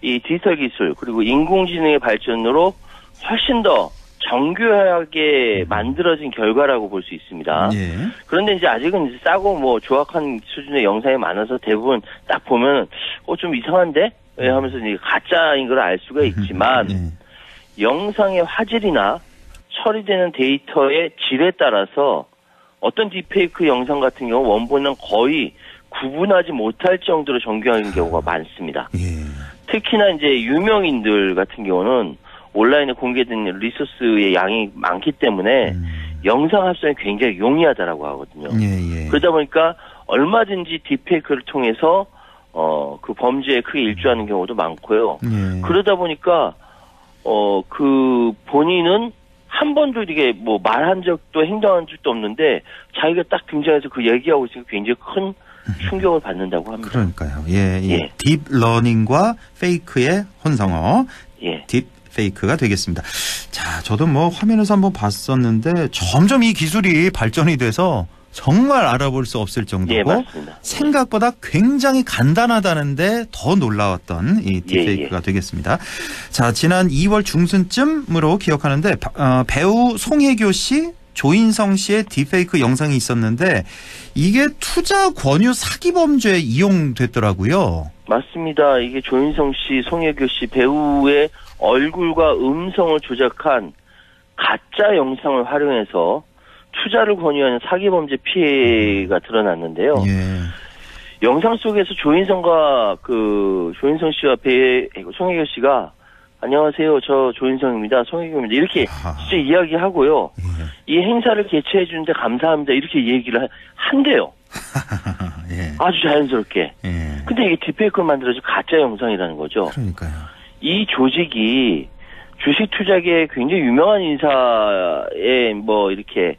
이 디지털 기술 그리고 인공지능의 발전으로 훨씬 더 정교하게 만들어진 결과라고 볼 수 있습니다. 그런데 이제 아직은 이제 싸고 뭐 조악한 수준의 영상이 많아서 대부분 딱 보면 좀 이상한데? 왜 하면서 이제 가짜인 걸 알 수가 있지만 영상의 화질이나 처리되는 데이터의 질에 따라서 어떤 딥페이크 영상 같은 경우 원본은 거의 구분하지 못할 정도로 정교한 경우가 많습니다. 특히나 이제 유명인들 같은 경우는 온라인에 공개된 리소스의 양이 많기 때문에 영상 합성이 굉장히 용이하다라고 하거든요. 그러다 보니까 얼마든지 딥페이크를 통해서 그 범죄에 크게 일조하는 경우도 많고요. 예. 그러다 보니까 그 본인은 한 번도 이게 뭐 말한 적도 행동한 적도 없는데 자기가 딱 등장해서 그 얘기하고 있으니까 굉장히 큰 충격을 받는다고 합니다. 그러니까요. 예. 딥러닝과 페이크의 혼성어. 예. 딥페이크가 되겠습니다. 자, 저도 뭐 화면에서 한번 봤었는데 점점 이 기술이 발전이 돼서 정말 알아볼 수 없을 정도고 예, 맞습니다. 생각보다 굉장히 간단하다는데 더 놀라웠던 이 딥페이크가 되겠습니다. 자, 지난 2월 중순쯤으로 기억하는데 배우 송혜교 씨, 조인성 씨의 딥페이크 영상이 있었는데 이게 투자 권유 사기 범죄에 이용됐더라고요. 맞습니다. 이게 조인성 씨, 송혜교 씨 배우의 얼굴과 음성을 조작한 가짜 영상을 활용해서 투자를 권유하는 사기범죄 피해가 드러났는데요. 예. 영상 속에서 조인성 씨와 송혜교 씨가 안녕하세요, 저 조인성입니다, 송혜교입니다 이렇게 진짜 이야기하고요. 이 행사를 개최해 주는데 감사합니다 이렇게 얘기를 한대요. 예. 아주 자연스럽게. 예. 근데 이게 딥페이크를 만들어서 가짜 영상이라는 거죠. 그러니까요. 이 조직이 주식 투자계에 굉장히 유명한 인사의 뭐 이렇게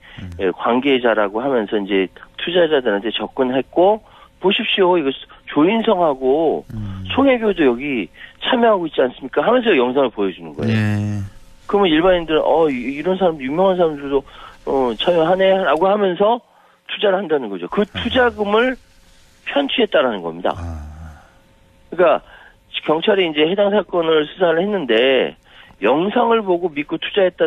관계자라고 하면서 이제 투자자들한테 접근했고 보십시오 이거 조인성하고 송혜교도 여기 참여하고 있지 않습니까 하면서 영상을 보여주는 거예요. 예. 그러면 일반인들은 이런 사람 유명한 사람들도 참여하네라고 하면서 투자를 한다는 거죠. 그 투자금을 편취했다라는 겁니다. 그러니까 경찰이 이제 해당 사건을 수사를 했는데 영상을 보고 믿고 투자했다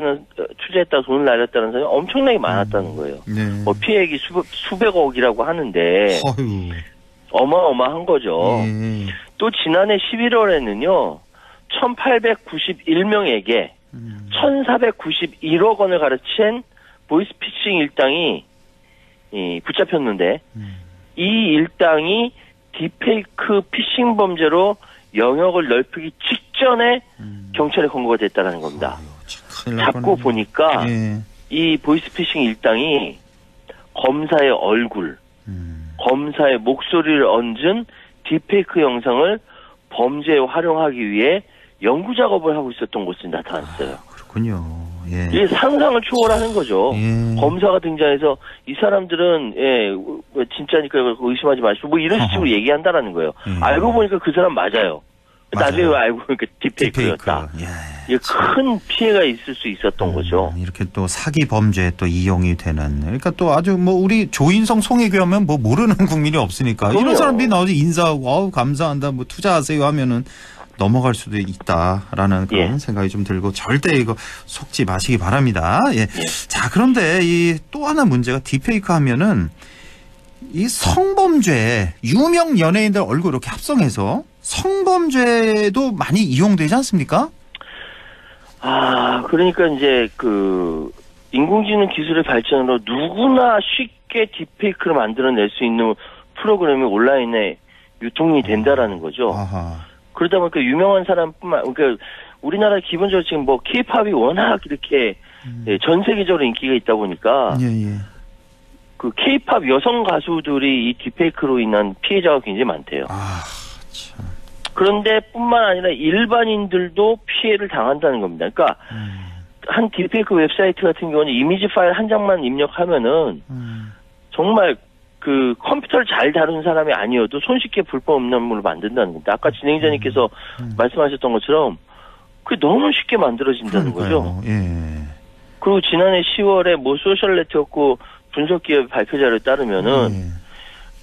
돈을 날렸다는 사람이 엄청나게 많았다는 거예요. 네. 뭐 피해액이 수백억이라고 하는데 어마어마한 거죠. 또 지난해 11월에는요. 1891명에게 1491억 원을 가르친 보이스피싱 일당이 붙잡혔는데 이 일당이 딥페이크 피싱 범죄로 영역을 넓히기 직전에 경찰에 검거가 됐다는 겁니다. 잡고 보니까 이 보이스피싱 일당이 검사의 얼굴, 검사의 목소리를 얹은 딥페이크 영상을 범죄에 활용하기 위해 연구 작업을 하고 있었던 것으로 나타났어요. 그렇군요. 예. 이게 상상을 초월하는 거죠. 검사가 등장해서 이 사람들은 진짜니까 의심하지 마시고 뭐 이런 식으로 얘기한다라는 거예요. 알고 보니까 그 사람 맞아요. 나중에 알고 보니까 딥페이크였다. 이게 큰 피해가 있을 수 있었던 거죠. 이렇게 또 사기 범죄에 또 이용이 되는. 그러니까 또 아주 뭐 우리 조인성 송혜교 하면 뭐 모르는 국민이 없으니까 이런 사람들이 나오지 인사하고 감사한다 뭐 투자하세요 하면은 넘어갈 수도 있다라는 그런 생각이 좀 들고 절대 이거 속지 마시기 바랍니다. 예. 자, 그런데 이 또 하나 문제가 딥페이크 하면은 이 성범죄 유명 연예인들 얼굴 이렇게 합성해서 성범죄도 많이 이용되지 않습니까? 그러니까 이제 인공지능 기술의 발전으로 누구나 쉽게 딥페이크를 만들어낼 수 있는 프로그램이 온라인에 유통이 된다라는 거죠. 그러다 보니까 유명한 사람뿐만, 그러니까 우리나라 기본적으로 지금 뭐 K-팝이 워낙 이렇게 전 세계적으로 인기가 있다 보니까 그 K-팝 여성 가수들이 이 딥페이크로 인한 피해자가 굉장히 많대요. 그런데 뿐만 아니라 일반인들도 피해를 당한다는 겁니다. 그러니까 한 딥페이크 웹사이트 같은 경우는 이미지 파일 한 장만 입력하면은 정말 그 컴퓨터를 잘 다루는 사람이 아니어도 손쉽게 불법 음란물을 만든다는 겁니다. 아까 진행자님께서 말씀하셨던 것처럼 그게 너무 쉽게 만들어진다는 거죠. 그리고 지난해 10월에 모 소셜 네트워크 분석기업 발표 자료에 따르면은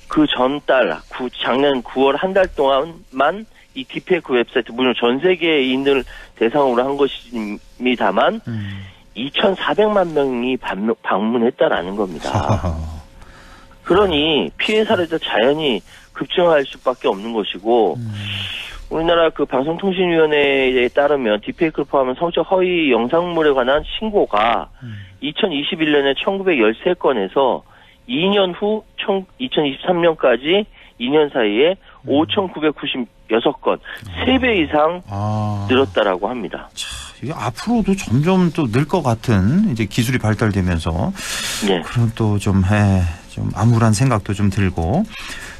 그 전달, 작년 9월 한 달 동안만 이 딥페이크 웹사이트, 물론 전 세계인들 대상으로 한 것입니다만 2,400만 명이 방문했다라는 겁니다. 그러니 피해 사례도 자연히 급증할 수밖에 없는 것이고 우리나라 그 방송통신위원회에 따르면 딥페이크를 포함한 성적 허위 영상물에 관한 신고가 2021년에 1913건에서 2년 후 2023년까지 2년 사이에 5,996건, 3배 이상 늘었다라고 합니다. 이게 앞으로도 점점 또 늘 것 같은 이제 기술이 발달되면서 그런 또 좀 암울한 생각도 좀 들고.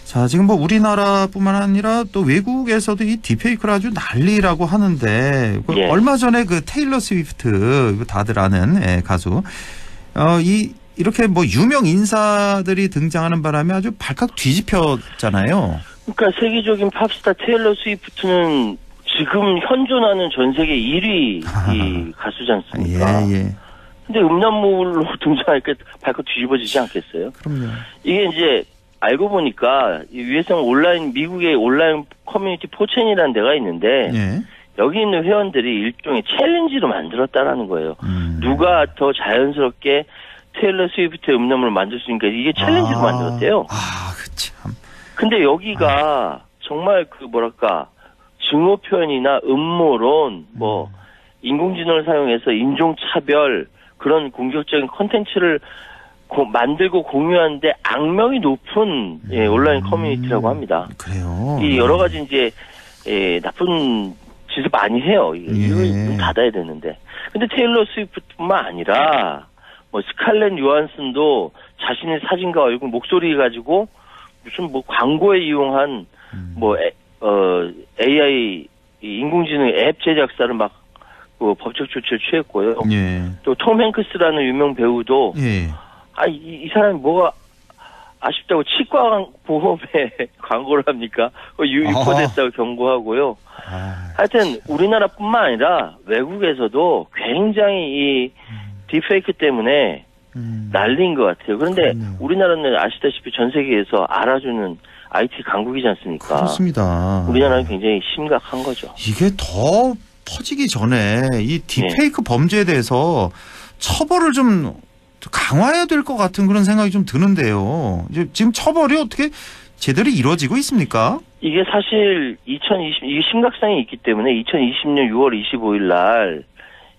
자, 자, 지금 뭐 우리나라뿐만 아니라 또 외국에서도 이 딥페이크를 아주 난리라고 하는데 예. 얼마 전에 그 테일러 스위프트 이거 다들 아는 가수 이렇게 뭐 유명 인사들이 등장하는 바람에 아주 발칵 뒤집혔잖아요. 그러니까 세계적인 팝스타 테일러 스위프트는 지금 현존하는 전 세계 1위 이 가수지 않습니까? 예. 근데 음란물로 등장하니까 발칵 뒤집어지지 않겠어요? 그럼요. 이게 이제 알고 보니까 유해성 미국의 온라인 커뮤니티 4chan이라는 데가 있는데 예. 여기 있는 회원들이 일종의 챌린지로 만들었다라는 거예요. 누가 더 자연스럽게 테일러 스위프트의 음란물을 만들 수 있으니까 이게 챌린지로 만들었대요. 그 참. 근데 여기가 정말 증오 표현이나 음모론, 인공지능을 사용해서 인종차별, 그런 공격적인 콘텐츠를 만들고 공유하는데 악명이 높은 온라인 커뮤니티라고 합니다. 그래요. 이 여러 가지 이제 나쁜 짓을 많이 해요. 이걸 좀 닫아야 되는데. 근데 테일러 스위프트뿐만 아니라 스칼렛 요한슨도 자신의 사진과 얼굴, 목소리 가지고 무슨 광고에 이용한 AI 인공지능 앱 제작사를 법적 조치를 취했고요. 예. 또 톰 행크스라는 유명 배우도 이 사람이 뭐가 아쉽다고 치과 보험에 광고를 합니까? 유포됐다고 경고하고요. 하여튼 우리나라뿐만 아니라 외국에서도 굉장히 이 딥페이크 때문에 난리인 것 같아요. 그런데 우리나라는 아시다시피 전 세계에서 알아주는 IT 강국이지 않습니까? 그렇습니다. 우리나라는 굉장히 심각한 거죠. 이게 더 퍼지기 전에 이 딥페이크 범죄에 대해서 처벌을 좀 강화해야 될 것 같은 그런 생각이 좀 드는데요. 지금 처벌이 어떻게 제대로 이루어지고 있습니까? 이게 사실 이게 심각성이 있기 때문에 2020년 6월 25일 날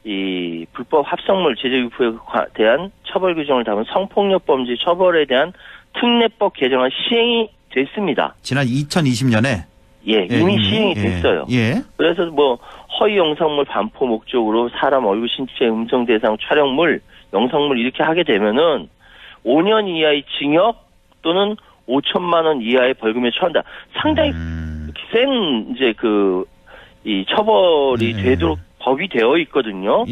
이 불법 합성물 제조 유포에 대한 처벌 규정을 담은 성폭력 범죄 처벌에 대한 특례법 개정안 시행이 됐습니다. 지난 2020년에 이미 시행이 됐어요. 그래서 허위 영상물 반포 목적으로 사람 얼굴 신체 음성 대상 촬영물 영상물 이렇게 하게 되면은 5년 이하의 징역 또는 5천만 원 이하의 벌금에 처한다. 상당히 센 이 처벌이 되도록 법이 되어 있거든요.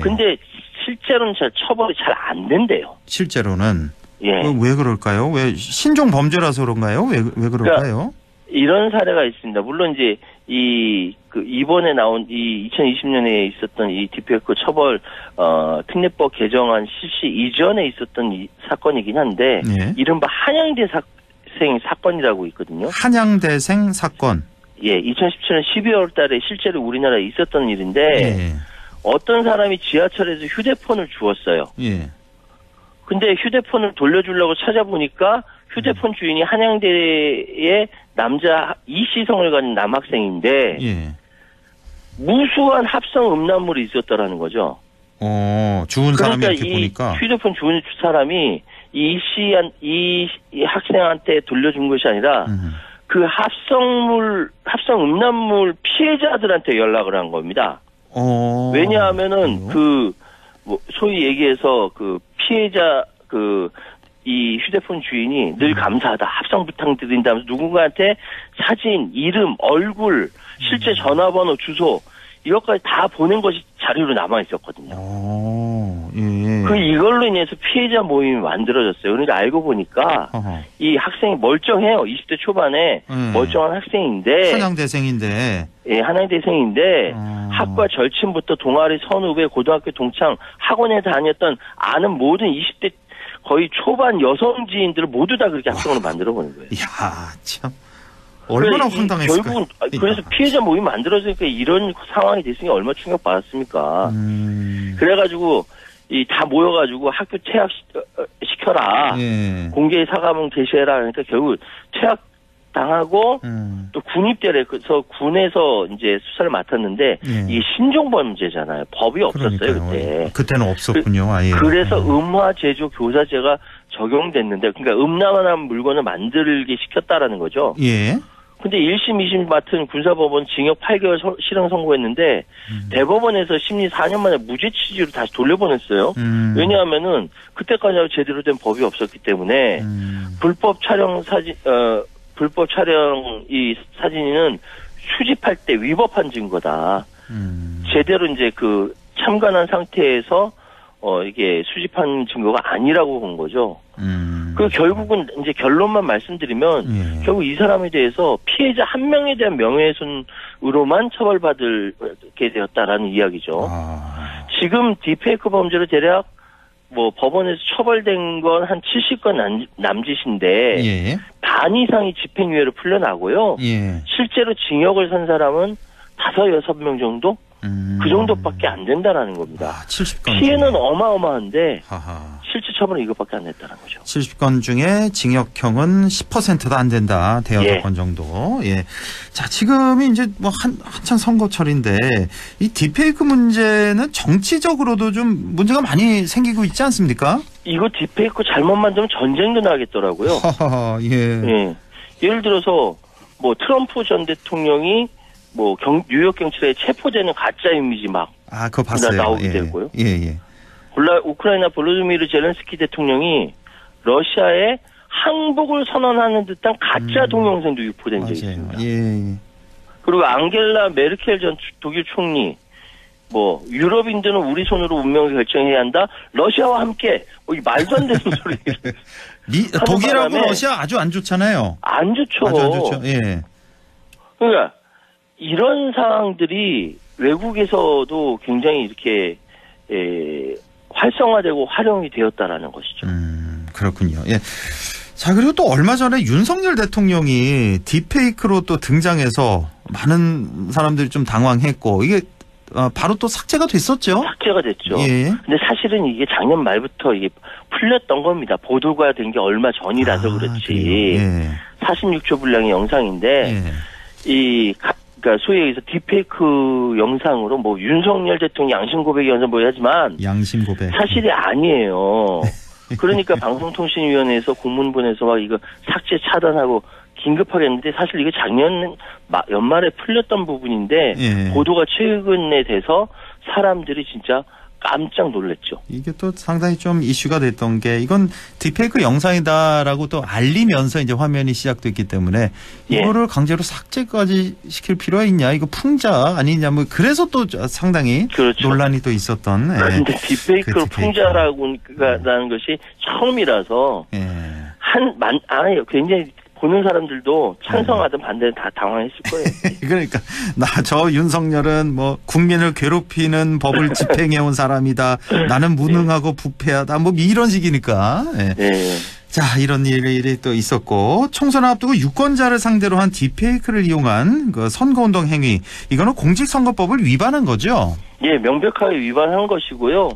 근데 실제로는 처벌이 잘 안 된대요. 실제로는 왜 그럴까요? 왜 신종 범죄라서 그런가요? 왜 그럴까요? 그러니까 이런 사례가 있습니다. 물론 이제 이번에 나온 이 2020년에 있었던 이 딥페이크 처벌 특례법 개정안 실시 이전에 있었던 이 사건이긴 한데 이른바 한양대생 사건이라고 있거든요. 한양대생 사건. 2017년 12월 달에 실제로 우리나라에 있었던 일인데 어떤 사람이 지하철에서 휴대폰을 주웠어요. 근데 휴대폰을 돌려주려고 찾아보니까 휴대폰 주인이 한양대의 남자 이씨성을 가진 남학생인데 무수한 합성 음란물이 있었다라는 거죠. 주운 사람이 이렇게 보니까 휴대폰 주운 사람이 이 학생한테 돌려준 것이 아니라 그 합성 음란물 피해자들한테 연락을 한 겁니다. 왜냐하면은 소위 얘기해서 피해자 이 휴대폰 주인이 늘 감사하다, 합성 부탁드린다면서 누군가한테 사진, 이름, 얼굴, 실제 전화번호, 주소 이것까지 다 보낸 것이 자료로 남아 있었거든요. 이걸로 인해서 피해자 모임이 만들어졌어요. 그러니까 알고 보니까 이 학생이 멀쩡해요. 20대 초반에 멀쩡한 학생인데 한양대생인데 학과 절친부터 동아리 선후배, 고등학교 동창, 학원에 다녔던 아는 모든 20대 거의 초반 여성 지인들을 모두 다 그렇게 학생으로 만들어버린 거예요. 이야, 참. 얼마나 황당했을까. 결국은 그래서 피해자 모임이 만들어지니까 이런 상황이 됐으니 얼마나 충격받았습니까. 그래가지고 다 모여가지고 학교 퇴학시켜라. 공개 사과문 게시해라. 그러니까 결국 퇴학당하고 또 군입대래. 그래서 군에서 이제 수사를 맡았는데 이게 신종범죄잖아요. 법이 없었어요. 그때는 없었군요. 아예. 그래서 음화 제조 교사제가 적용됐는데 그러니까 음란한 물건을 만들게 시켰다라는 거죠. 근데 1심, 2심 맡은 군사법원 징역 8개월 실형 선고했는데 대법원에서 심리 4년 만에 무죄 취지로 다시 돌려보냈어요. 왜냐하면은 그때까지 제대로 된 법이 없었기 때문에 불법 촬영 사진, 불법 촬영 이 사진은 수집할 때 위법한 증거다. 제대로 이제 그 참관한 상태에서 이게 수집한 증거가 아니라고 본 거죠. 그 결국은 이제 결론만 말씀드리면 결국 이 사람에 대해서 피해자 한 명에 대한 명예훼손으로만 처벌받게 되었다라는 이야기죠. 지금 딥페이크 범죄로 대략 뭐 법원에서 처벌된 건 한 70건 남짓인데 반 이상이 집행유예로 풀려나고요. 실제로 징역을 산 사람은 5-6명 정도? 그 정도밖에 안 된다라는 겁니다. 70건 피해는 중에. 어마어마한데 실제 처벌은 이것밖에 안 됐다는 거죠. 70건 중에 징역형은 10%도 안 된다. 대여섯 건 정도. 예. 자, 지금이 이제 뭐 한창 선거철인데 이 딥페이크 문제는 정치적으로도 좀 문제가 많이 생기고 있지 않습니까? 이거 딥페이크 잘못 만들면 전쟁도 나겠더라고요. 예. 예를 들어서 뭐 트럼프 전 대통령이 뭐 뉴욕 경찰에 체포되는 가짜 이미지 막 그거 봤어요. 나오게 되고요. 예. 우크라이나 볼로디미르 젤렌스키 대통령이 러시아에 항복을 선언하는 듯한 가짜 동영상도 유포된 적이 있습니다. 그리고 앙겔라 메르켈 전 독일 총리 뭐 유럽인들은 우리 손으로 운명을 결정해야 한다. 러시아와 함께 이 말도 안 되는 소리. 독일하고 러시아 아주 안 좋잖아요. 안 좋죠. 아주 안 좋죠. 예. 그러니까 이런 상황들이 외국에서도 굉장히 이렇게 활성화되고 활용이 되었다라는 것이죠. 그렇군요. 예. 자, 그리고 또 얼마 전에 윤석열 대통령이 딥페이크로 또 등장해서 많은 사람들이 좀 당황했고 이게 바로 또 삭제가 됐었죠. 삭제가 됐죠. 예. 근데 사실은 이게 작년 말부터 이게 풀렸던 겁니다. 보도가 된 게 얼마 전이라서 그렇지. 46초 분량의 영상인데 그러니까 소위 얘기해서 딥페이크 영상으로 뭐 윤석열 대통령 양심 고백이 연상 뭐 하지만 양심 고백 사실이 아니에요. 그러니까 방송통신위원회에서 공문보내서 막 이거 삭제 차단하고 긴급하게 했는데 사실 이게 작년 연말에 풀렸던 부분인데 보도가 최근에 돼서 사람들이 진짜 깜짝 놀랐죠. 이게 또 상당히 좀 이슈가 됐던 게 이건 딥페이크 영상이다라고 또 알리면서 이제 화면이 시작됐기 때문에 이거를 강제로 삭제까지 시킬 필요가 있냐, 이거 풍자 아니냐, 뭐 그래서 또 상당히 논란이 또 있었던. 그런데 딥페이크로 풍자라는 것이 처음이라서 굉장히 보는 사람들도 찬성하든 반대든 다 당황했을 거예요. 그러니까 저 윤석열은 뭐 국민을 괴롭히는 법을 집행해온 사람이다. 나는 무능하고 부패하다. 뭐 이런 식이니까. 자, 이런 일이 또 있었고 총선을 앞두고 유권자를 상대로 한 딥페이크를 이용한 그 선거운동 행위. 이거는 공직선거법을 위반한 거죠? 예, 명백하게 위반한 것이고요.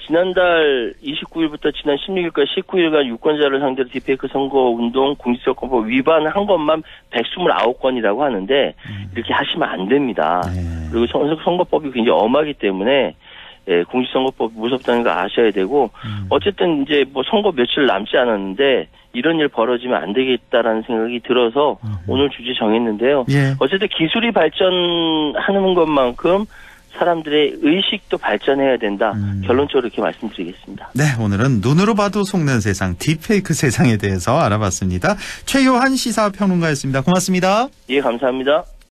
지난달 29일부터 지난 16일까지 19일간 유권자를 상대로 딥페이크 선거운동 공직선거법 위반한 것만 129건이라고 하는데 이렇게 하시면 안 됩니다. 그리고 선거법이 굉장히 엄하기 때문에 공직선거법 무섭다는 거 아셔야 되고 어쨌든 이제 뭐 선거 며칠 남지 않았는데 이런 일 벌어지면 안 되겠다라는 생각이 들어서 오늘 주제 정했는데요. 어쨌든 기술이 발전하는 것만큼 사람들의 의식도 발전해야 된다. 결론적으로 이렇게 말씀드리겠습니다. 네, 오늘은 눈으로 봐도 속는 세상, 딥페이크 세상에 대해서 알아봤습니다. 최요한 시사평론가였습니다. 고맙습니다. 예, 감사합니다.